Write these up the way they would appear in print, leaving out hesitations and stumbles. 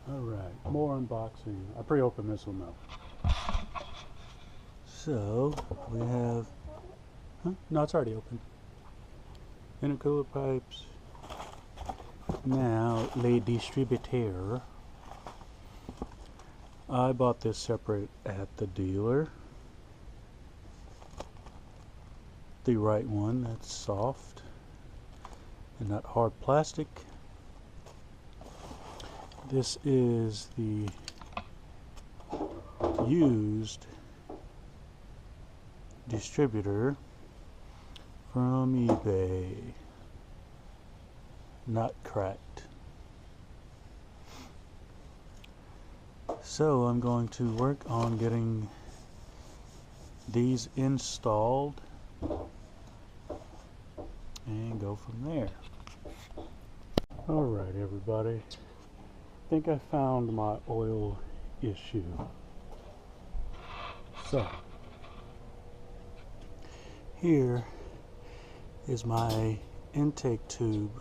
Alright, more unboxing. I pre-opened this one though. So, we have... No, it's already open. Intercooler pipes. Now, le distributeur. I bought this separate at the dealer. The right one, that's soft and not hard plastic. This is the used distributor from eBay, not cracked. So I'm going to work on getting these installed and go from there. Alright everybody, I think I found my oil issue. So here is my intake tube.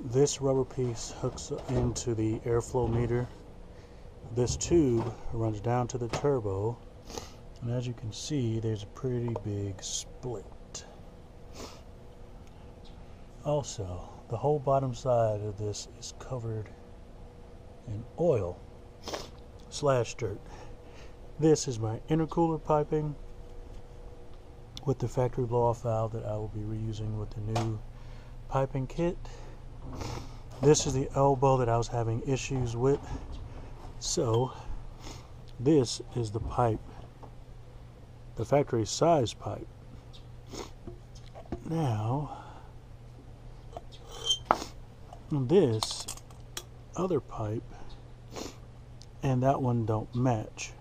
This rubber piece hooks into the airflow meter. This tube runs down to the turbo, and as you can see, there's a pretty big split. Also, the whole bottom side of this is covered in oil / dirt. This is my intercooler piping with the factory blow-off valve that I will be reusing with the new piping kit. This is the elbow that I was having issues with. So this is the pipe, the factory size pipe. Now this other pipe and that one don't match.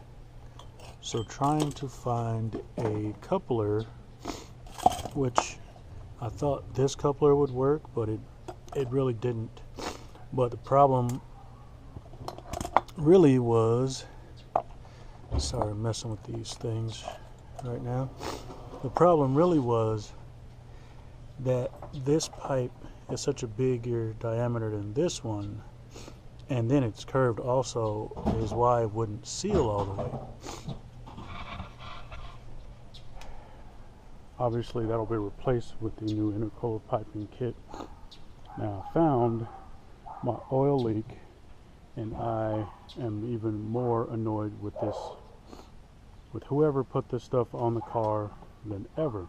So trying to find a coupler, which I thought this coupler would work, but it really didn't. But the problem really was, sorry I'm messing with these things right now. The problem really was that this pipe is such a bigger diameter than this one, and then it's curved also, is why it wouldn't seal all the way. Obviously that'll be replaced with the new intercooler piping kit. Now I found my oil leak, and I am even more annoyed with this, with whoever put this stuff on the car than ever.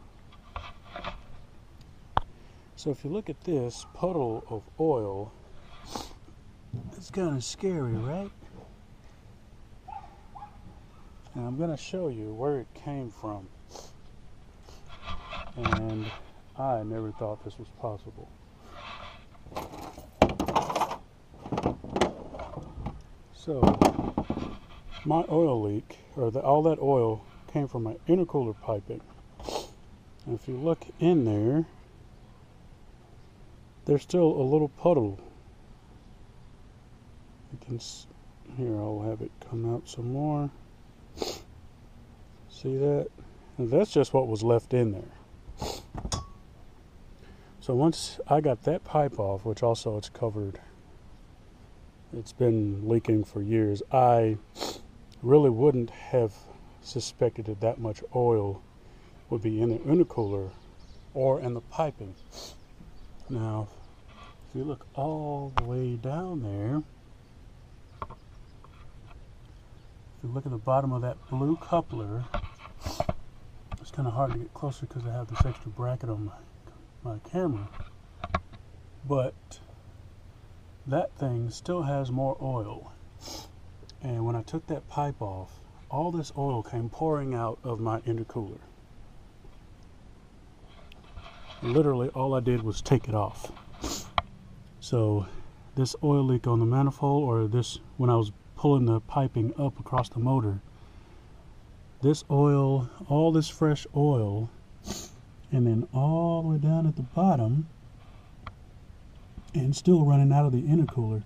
So if you look at this puddle of oil, it's kind of scary, right? And I'm going to show you where it came from. And I never thought this was possible. So my oil leak, or all that oil, came from my intercooler piping. And if you look in there, there's still a little puddle. You can, here I'll have it come out some more. See that? And that's just what was left in there. So once I got that pipe off, which also it's covered, it's been leaking for years, I really wouldn't have suspected that much oil would be in the intercooler or in the piping. Now, if you look all the way down there, if you look at the bottom of that blue coupler, it's kind of hard to get closer because I have this extra bracket on my camera, but that thing still has more oil. And when I took that pipe off, all this oil came pouring out of my intercooler. Literally all I did was take it off. So this oil leak on the manifold, or this, when I was pulling the piping up across the motor, this oil, all this fresh oil, and then all the way down at the bottom, and still running out of the intercooler,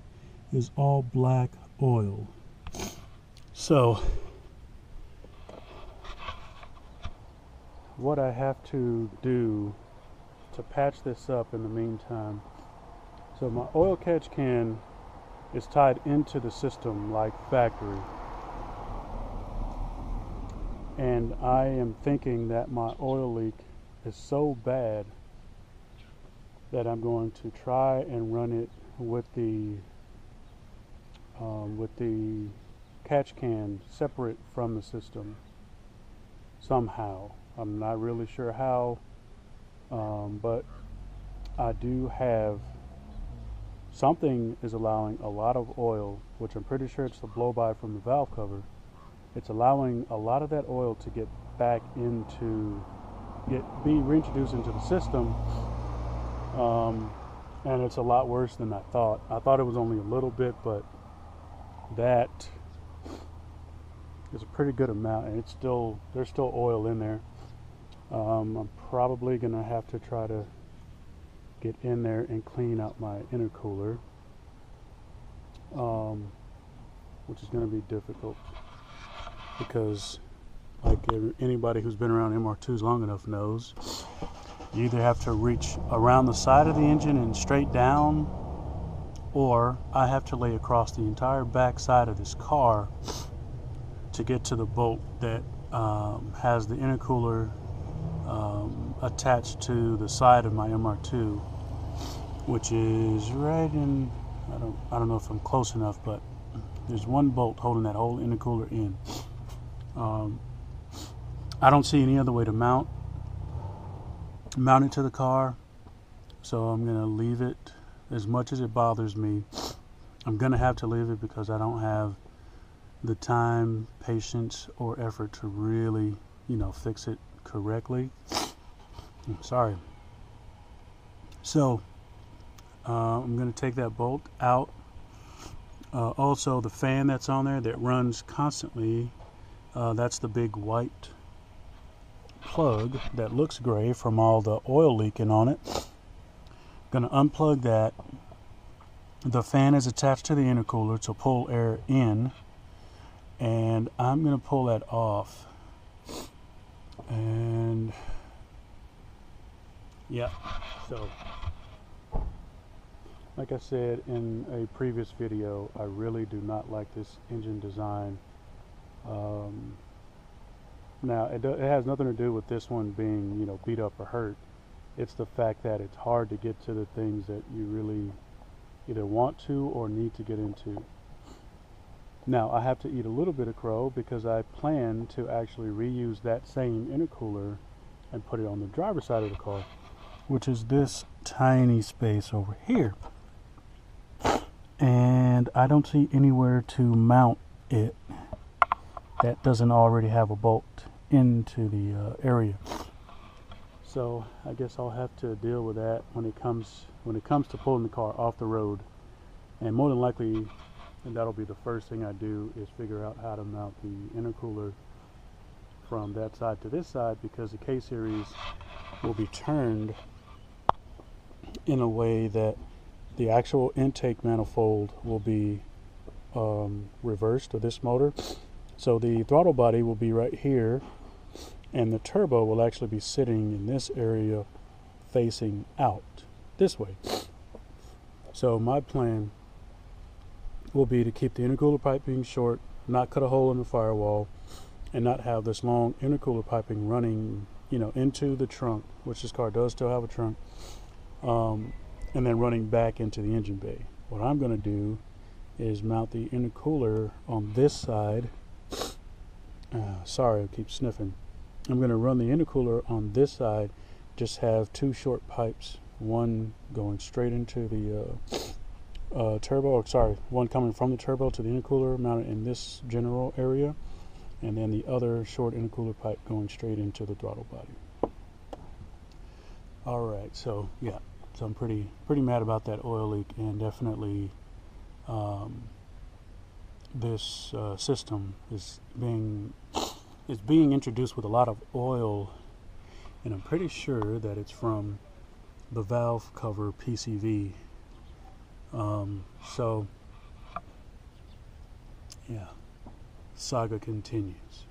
is all black oil. So what I have to do to patch this up in the meantime, so my oil catch can It's tied into the system like factory. And I am thinking that my oil leak is so bad that I'm going to try and run it with the catch can separate from the system somehow. I'm not really sure how, but I do have something is allowing a lot of oil, which I'm pretty sure it's the blow by from the valve cover. It's allowing a lot of that oil to get back into, be reintroduced into the system, and it's a lot worse than I thought. I thought it was only a little bit, but that is a pretty good amount, and there's still oil in there. I'm probably gonna have to try to get in there and clean out my intercooler, which is gonna be difficult because, like anybody who's been around MR2s long enough knows, you either have to reach around the side of the engine and straight down, or I have to lay across the entire back side of this car to get to the bolt that has the intercooler attached to the side of my MR2, which is right in, I don't know if I'm close enough, but there's one bolt holding that whole intercooler in. I don't see any other way to mount it to the car, so I'm gonna leave it. As much as it bothers me, I'm gonna have to leave it because I don't have the time, patience, or effort to really, fix it correctly. I'm sorry. So I'm gonna take that bolt out. Also, the fan that's on there that runs constantly, that's the big white plug that looks gray from all the oil leaking on it. Gonna unplug that. The fan is attached to the intercooler to pull air in, and I'm gonna pull that off. And yeah, so like I said in a previous video, I really do not like this engine design. Now it has nothing to do with this one being beat up or hurt. It's the fact that it's hard to get to the things that you really either want to or need to get into. Now I have to eat a little bit of crow because I plan to actually reuse that same intercooler and put it on the driver's side of the car, which is this tiny space over here. And I don't see anywhere to mount it that doesn't already have a bolt into the area. So I guess I'll have to deal with that when it comes to pulling the car off the road. And more than likely, and that'll be the first thing I do, is figure out how to mount the intercooler from that side to this side, because the K-Series will be turned in a way that the actual intake manifold will be reversed to this motor. So the throttle body will be right here, and the turbo will actually be sitting in this area facing out this way. So my plan will be to keep the intercooler piping short, not cut a hole in the firewall, and not have this long intercooler piping running into the trunk, which this car does still have a trunk, and then running back into the engine bay. What I'm going to do is mount the intercooler on this side. Sorry, I keep sniffing. I'm going to run the intercooler on this side, just have two short pipes, one going straight into the one coming from the turbo to the intercooler, mounted in this general area, and then the other short intercooler pipe going straight into the throttle body. Alright, so yeah, so I'm pretty mad about that oil leak, and definitely this system is being introduced with a lot of oil, and I'm pretty sure that it's from the valve cover PCV. So yeah, saga continues.